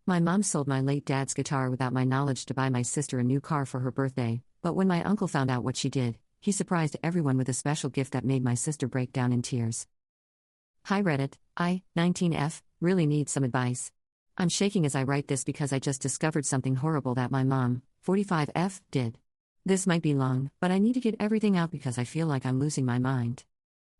My mom sold my late dad's guitar without my knowledge to buy my sister a new car for her birthday, but when my uncle found out what she did, he surprised everyone with a special gift that made my sister break down in tears. Hi Reddit, I, 19F, really need some advice. I'm shaking as I write this because I just discovered something horrible that my mom, 45F, did. This might be long, but I need to get everything out because I feel like I'm losing my mind.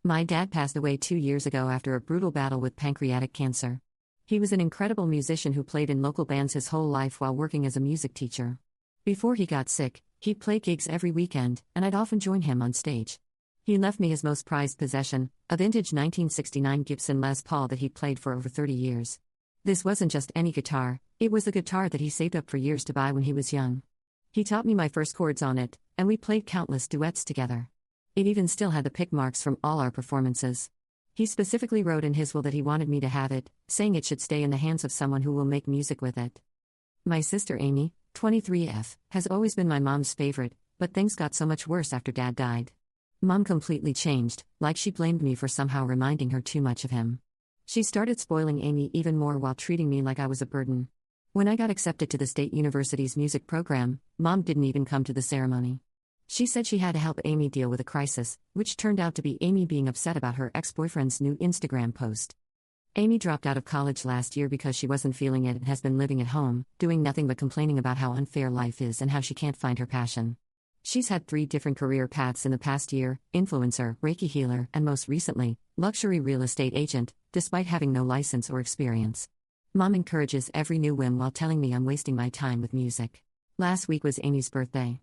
My dad passed away 2 years ago after a brutal battle with pancreatic cancer. He was an incredible musician who played in local bands his whole life while working as a music teacher. Before he got sick, he'd play gigs every weekend, and I'd often join him on stage. He left me his most prized possession, a vintage 1969 Gibson Les Paul that he'd played for over 30 years. This wasn't just any guitar, it was the guitar that he saved up for years to buy when he was young. He taught me my first chords on it, and we played countless duets together. It even still had the pick marks from all our performances. He specifically wrote in his will that he wanted me to have it, saying it should stay in the hands of someone who will make music with it. My sister Amy, 23F, has always been my mom's favorite, but things got so much worse after Dad died. Mom completely changed, like she blamed me for somehow reminding her too much of him. She started spoiling Amy even more while treating me like I was a burden. When I got accepted to the State University's music program, Mom didn't even come to the ceremony. She said she had to help Amy deal with a crisis, which turned out to be Amy being upset about her ex-boyfriend's new Instagram post. Amy dropped out of college last year because she wasn't feeling it and has been living at home, doing nothing but complaining about how unfair life is and how she can't find her passion. She's had 3 different career paths in the past year: influencer, Reiki healer, and most recently, luxury real estate agent, despite having no license or experience. Mom encourages every new whim while telling me I'm wasting my time with music. Last week was Amy's birthday.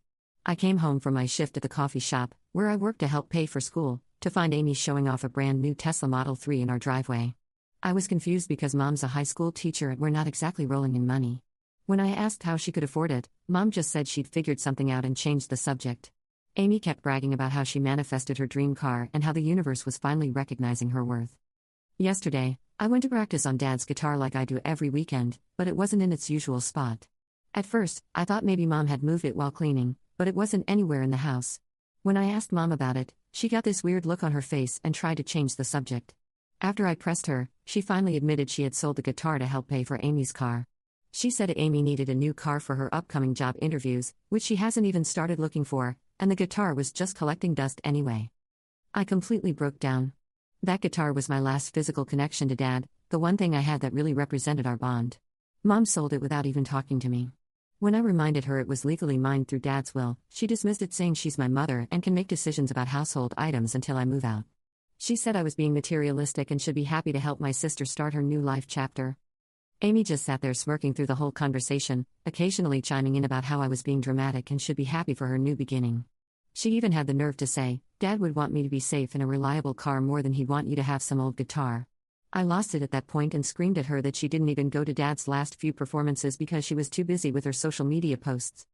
I came home from my shift at the coffee shop, where I work to help pay for school, to find Amy showing off a brand new Tesla Model 3 in our driveway. I was confused because Mom's a high school teacher and we're not exactly rolling in money. When I asked how she could afford it, Mom just said she'd figured something out and changed the subject. Amy kept bragging about how she manifested her dream car and how the universe was finally recognizing her worth. Yesterday, I went to practice on Dad's guitar like I do every weekend, but it wasn't in its usual spot. At first, I thought maybe Mom had moved it while cleaning, but it wasn't anywhere in the house. When I asked Mom about it, she got this weird look on her face and tried to change the subject. After I pressed her, she finally admitted she had sold the guitar to help pay for Amy's car. She said Amy needed a new car for her upcoming job interviews, which she hasn't even started looking for, and the guitar was just collecting dust anyway. I completely broke down. That guitar was my last physical connection to Dad, the one thing I had that really represented our bond. Mom sold it without even talking to me. When I reminded her it was legally mine through Dad's will, she dismissed it, saying she's my mother and can make decisions about household items until I move out. She said I was being materialistic and should be happy to help my sister start her new life chapter. Amy just sat there smirking through the whole conversation, occasionally chiming in about how I was being dramatic and should be happy for her new beginning. She even had the nerve to say, "Dad would want me to be safe in a reliable car more than he'd want you to have some old guitar." I lost it at that point and screamed at her that she didn't even go to Dad's last few performances because she was too busy with her social media posts.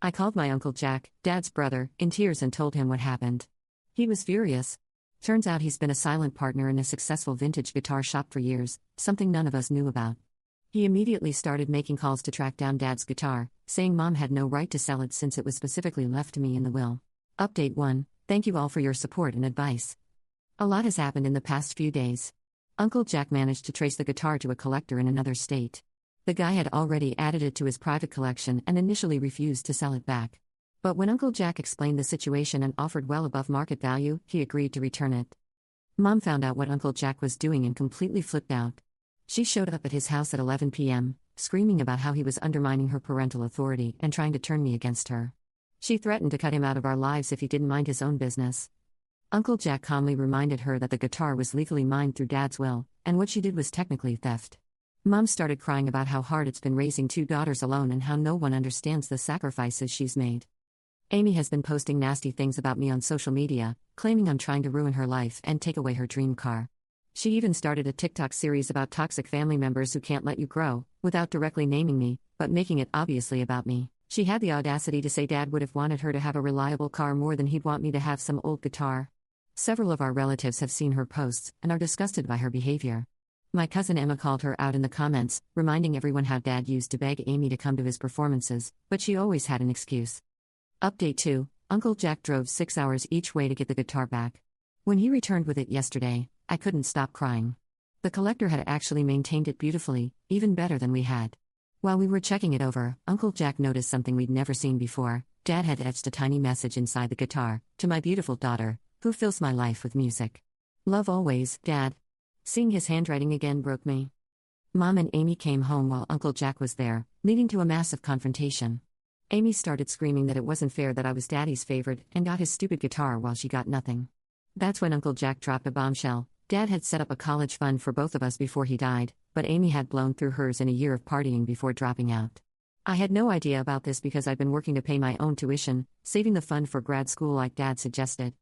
I called my Uncle Jack, Dad's brother, in tears and told him what happened. He was furious. Turns out he's been a silent partner in a successful vintage guitar shop for years, something none of us knew about. He immediately started making calls to track down Dad's guitar, saying Mom had no right to sell it since it was specifically left to me in the will. Update 1. Thank you all for your support and advice. A lot has happened in the past few days. Uncle Jack managed to trace the guitar to a collector in another state. The guy had already added it to his private collection and initially refused to sell it back. But when Uncle Jack explained the situation and offered well above market value, he agreed to return it. Mom found out what Uncle Jack was doing and completely flipped out. She showed up at his house at 11 p.m., screaming about how he was undermining her parental authority and trying to turn me against her. She threatened to cut him out of our lives if he didn't mind his own business. Uncle Jack calmly reminded her that the guitar was legally mine through Dad's will, and what she did was technically theft. Mom started crying about how hard it's been raising 2 daughters alone and how no one understands the sacrifices she's made. Amy has been posting nasty things about me on social media, claiming I'm trying to ruin her life and take away her dream car. She even started a TikTok series about toxic family members who can't let you grow, without directly naming me, but making it obviously about me. She had the audacity to say Dad would have wanted her to have a reliable car more than he'd want me to have some old guitar. Several of our relatives have seen her posts and are disgusted by her behavior. My cousin Emma called her out in the comments, reminding everyone how Dad used to beg Amy to come to his performances, but she always had an excuse. Update 2. Uncle Jack drove 6 hours each way to get the guitar back. When he returned with it yesterday, I couldn't stop crying. The collector had actually maintained it beautifully, even better than we had. While we were checking it over, Uncle Jack noticed something we'd never seen before. Dad had etched a tiny message inside the guitar: "To my beautiful daughter, who fills my life with music. Love always, Dad." Seeing his handwriting again broke me. Mom and Amy came home while Uncle Jack was there, leading to a massive confrontation. Amy started screaming that it wasn't fair that I was Daddy's favorite and got his stupid guitar while she got nothing. That's when Uncle Jack dropped a bombshell. Dad had set up a college fund for both of us before he died, but Amy had blown through hers in a year of partying before dropping out. I had no idea about this because I'd been working to pay my own tuition, saving the fund for grad school like Dad suggested.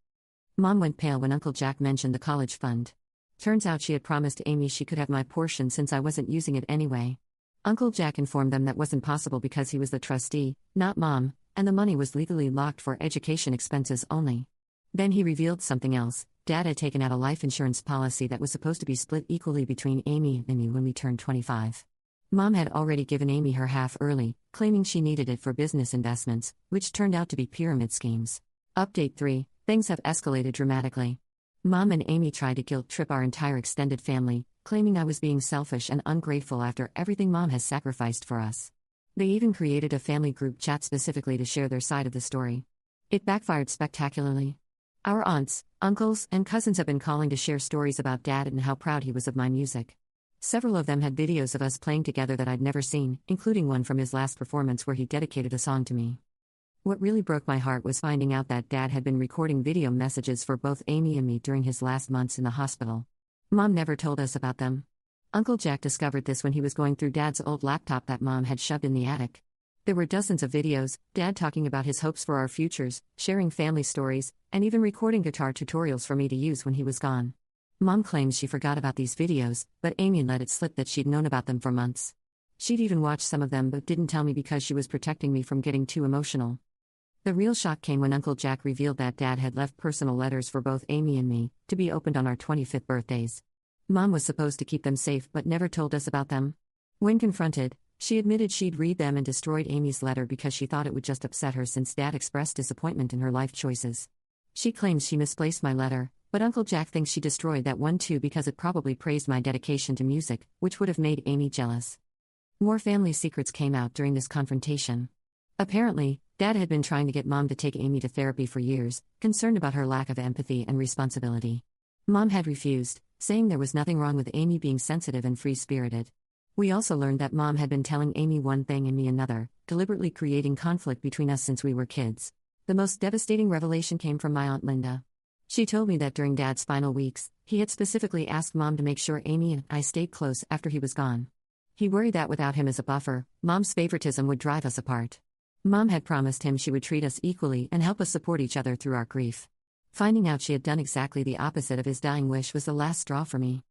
Mom went pale when Uncle Jack mentioned the college fund. Turns out she had promised Amy she could have my portion since I wasn't using it anyway. Uncle Jack informed them that wasn't possible because he was the trustee, not Mom, and the money was legally locked for education expenses only. Then he revealed something else. Dad had taken out a life insurance policy that was supposed to be split equally between Amy and me when we turned 25. Mom had already given Amy her half early, claiming she needed it for business investments, which turned out to be pyramid schemes. Update 3: Things have escalated dramatically. Mom and Amy tried to guilt trip our entire extended family, claiming I was being selfish and ungrateful after everything Mom has sacrificed for us. They even created a family group chat specifically to share their side of the story. It backfired spectacularly. Our aunts, uncles, and cousins have been calling to share stories about Dad and how proud he was of my music. Several of them had videos of us playing together that I'd never seen, including one from his last performance where he dedicated a song to me. What really broke my heart was finding out that Dad had been recording video messages for both Amy and me during his last months in the hospital. Mom never told us about them. Uncle Jack discovered this when he was going through Dad's old laptop that Mom had shoved in the attic. There were dozens of videos, Dad talking about his hopes for our futures, sharing family stories, and even recording guitar tutorials for me to use when he was gone. Mom claims she forgot about these videos, but Amy let it slip that she'd known about them for months. She'd even watched some of them but didn't tell me because she was protecting me from getting too emotional. The real shock came when Uncle Jack revealed that Dad had left personal letters for both Amy and me, to be opened on our 25th birthdays. Mom was supposed to keep them safe but never told us about them. When confronted, she admitted she'd read them and destroyed Amy's letter because she thought it would just upset her since Dad expressed disappointment in her life choices. She claims she misplaced my letter, but Uncle Jack thinks she destroyed that one too because it probably praised my dedication to music, which would have made Amy jealous. More family secrets came out during this confrontation. Apparently, Dad had been trying to get Mom to take Amy to therapy for years, concerned about her lack of empathy and responsibility. Mom had refused, saying there was nothing wrong with Amy being sensitive and free-spirited. We also learned that Mom had been telling Amy one thing and me another, deliberately creating conflict between us since we were kids. The most devastating revelation came from my Aunt Linda. She told me that during Dad's final weeks, he had specifically asked Mom to make sure Amy and I stayed close after he was gone. He worried that without him as a buffer, Mom's favoritism would drive us apart. Mom had promised him she would treat us equally and help us support each other through our grief. Finding out she had done exactly the opposite of his dying wish was the last straw for me.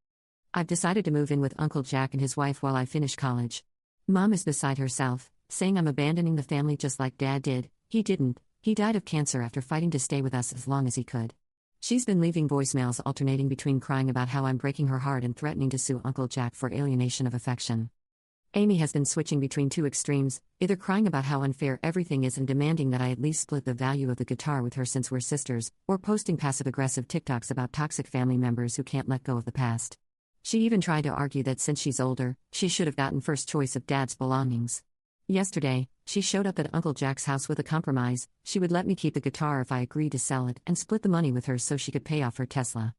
I've decided to move in with Uncle Jack and his wife while I finish college. Mom is beside herself, saying I'm abandoning the family just like Dad did. He didn't. He died of cancer after fighting to stay with us as long as he could. She's been leaving voicemails alternating between crying about how I'm breaking her heart and threatening to sue Uncle Jack for alienation of affection. Amy has been switching between two extremes, either crying about how unfair everything is and demanding that I at least split the value of the guitar with her since we're sisters, or posting passive-aggressive TikToks about toxic family members who can't let go of the past. She even tried to argue that since she's older, she should have gotten first choice of Dad's belongings. Yesterday, she showed up at Uncle Jack's house with a compromise: she would let me keep the guitar if I agreed to sell it and split the money with her so she could pay off her Tesla.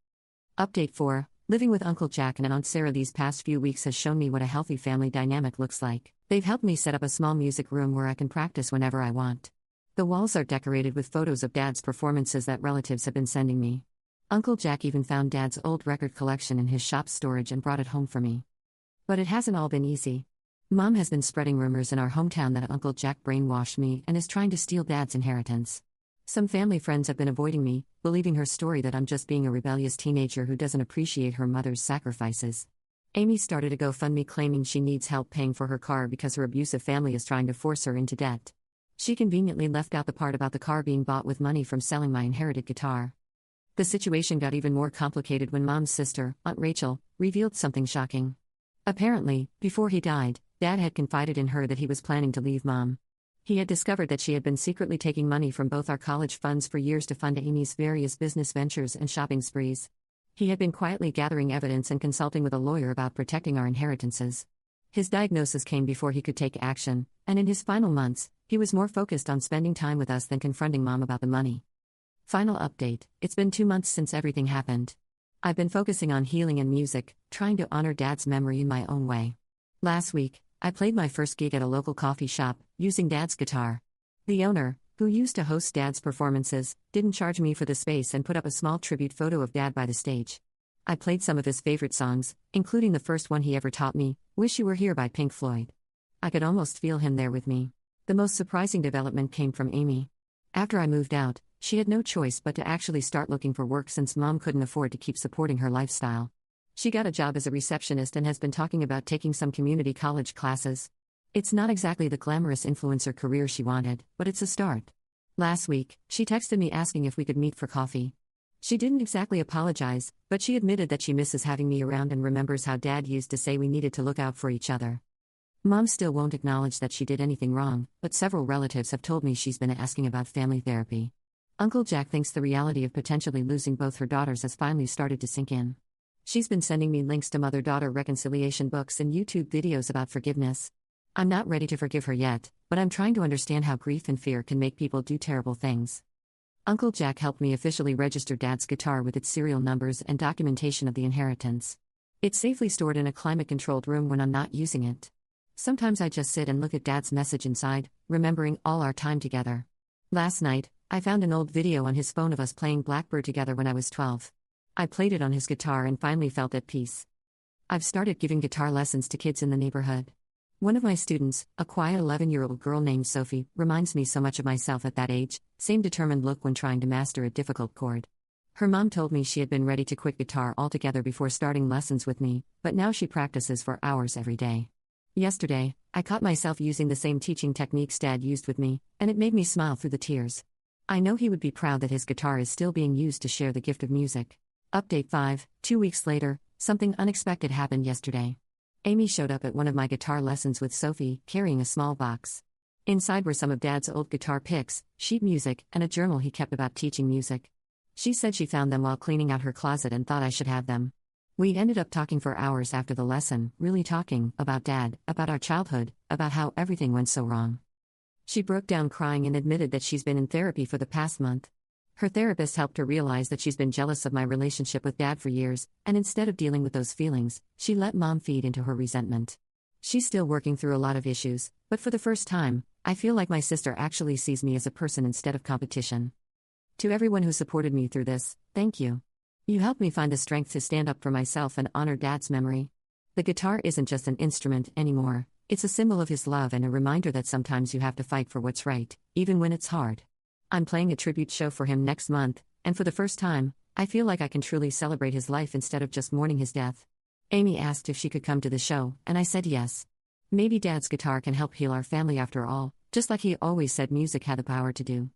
Update 4: Living with Uncle Jack and Aunt Sarah these past few weeks has shown me what a healthy family dynamic looks like. They've helped me set up a small music room where I can practice whenever I want. The walls are decorated with photos of Dad's performances that relatives have been sending me. Uncle Jack even found Dad's old record collection in his shop's storage and brought it home for me. But it hasn't all been easy. Mom has been spreading rumors in our hometown that Uncle Jack brainwashed me and is trying to steal Dad's inheritance. Some family friends have been avoiding me, believing her story that I'm just being a rebellious teenager who doesn't appreciate her mother's sacrifices. Amy started a GoFundMe claiming she needs help paying for her car because her abusive family is trying to force her into debt. She conveniently left out the part about the car being bought with money from selling my inherited guitar. The situation got even more complicated when Mom's sister, Aunt Rachel, revealed something shocking. Apparently, before he died, Dad had confided in her that he was planning to leave Mom. He had discovered that she had been secretly taking money from both our college funds for years to fund Amy's various business ventures and shopping sprees. He had been quietly gathering evidence and consulting with a lawyer about protecting our inheritances. His diagnosis came before he could take action, and in his final months, he was more focused on spending time with us than confronting Mom about the money. Final update: it's been 2 months since everything happened. I've been focusing on healing and music, trying to honor Dad's memory in my own way. Last week, I played my first gig at a local coffee shop, using Dad's guitar. The owner, who used to host Dad's performances, didn't charge me for the space and put up a small tribute photo of Dad by the stage. I played some of his favorite songs, including the first one he ever taught me, Wish You Were Here by Pink Floyd. I could almost feel him there with me. The most surprising development came from Amy. After I moved out, she had no choice but to actually start looking for work since Mom couldn't afford to keep supporting her lifestyle. She got a job as a receptionist and has been talking about taking some community college classes. It's not exactly the glamorous influencer career she wanted, but it's a start. Last week, she texted me asking if we could meet for coffee. She didn't exactly apologize, but she admitted that she misses having me around and remembers how Dad used to say we needed to look out for each other. Mom still won't acknowledge that she did anything wrong, but several relatives have told me she's been asking about family therapy. Uncle Jack thinks the reality of potentially losing both her daughters has finally started to sink in. She's been sending me links to mother-daughter reconciliation books and YouTube videos about forgiveness. I'm not ready to forgive her yet, but I'm trying to understand how grief and fear can make people do terrible things. Uncle Jack helped me officially register Dad's guitar with its serial numbers and documentation of the inheritance. It's safely stored in a climate-controlled room when I'm not using it. Sometimes I just sit and look at Dad's message inside, remembering all our time together. Last night, I found an old video on his phone of us playing Blackbird together when I was 12. I played it on his guitar and finally felt at peace. I've started giving guitar lessons to kids in the neighborhood. One of my students, a quiet 11-year-old girl named Sophie, reminds me so much of myself at that age, same determined look when trying to master a difficult chord. Her mom told me she had been ready to quit guitar altogether before starting lessons with me, but now she practices for hours every day. Yesterday, I caught myself using the same teaching techniques Dad used with me, and it made me smile through the tears. I know he would be proud that his guitar is still being used to share the gift of music. Update 5: 2 weeks later, something unexpected happened yesterday. Amy showed up at one of my guitar lessons with Sophie, carrying a small box. Inside were some of Dad's old guitar picks, sheet music, and a journal he kept about teaching music. She said she found them while cleaning out her closet and thought I should have them. We ended up talking for hours after the lesson, really talking about Dad, about our childhood, about how everything went so wrong. She broke down crying and admitted that she's been in therapy for the past month. Her therapist helped her realize that she's been jealous of my relationship with Dad for years, and instead of dealing with those feelings, she let Mom feed into her resentment. She's still working through a lot of issues, but for the first time, I feel like my sister actually sees me as a person instead of competition. To everyone who supported me through this, thank you. You helped me find the strength to stand up for myself and honor Dad's memory. The guitar isn't just an instrument anymore, it's a symbol of his love and a reminder that sometimes you have to fight for what's right, even when it's hard. I'm playing a tribute show for him next month, and for the first time, I feel like I can truly celebrate his life instead of just mourning his death. Amy asked if she could come to the show, and I said yes. Maybe Dad's guitar can help heal our family after all, just like he always said music had the power to do.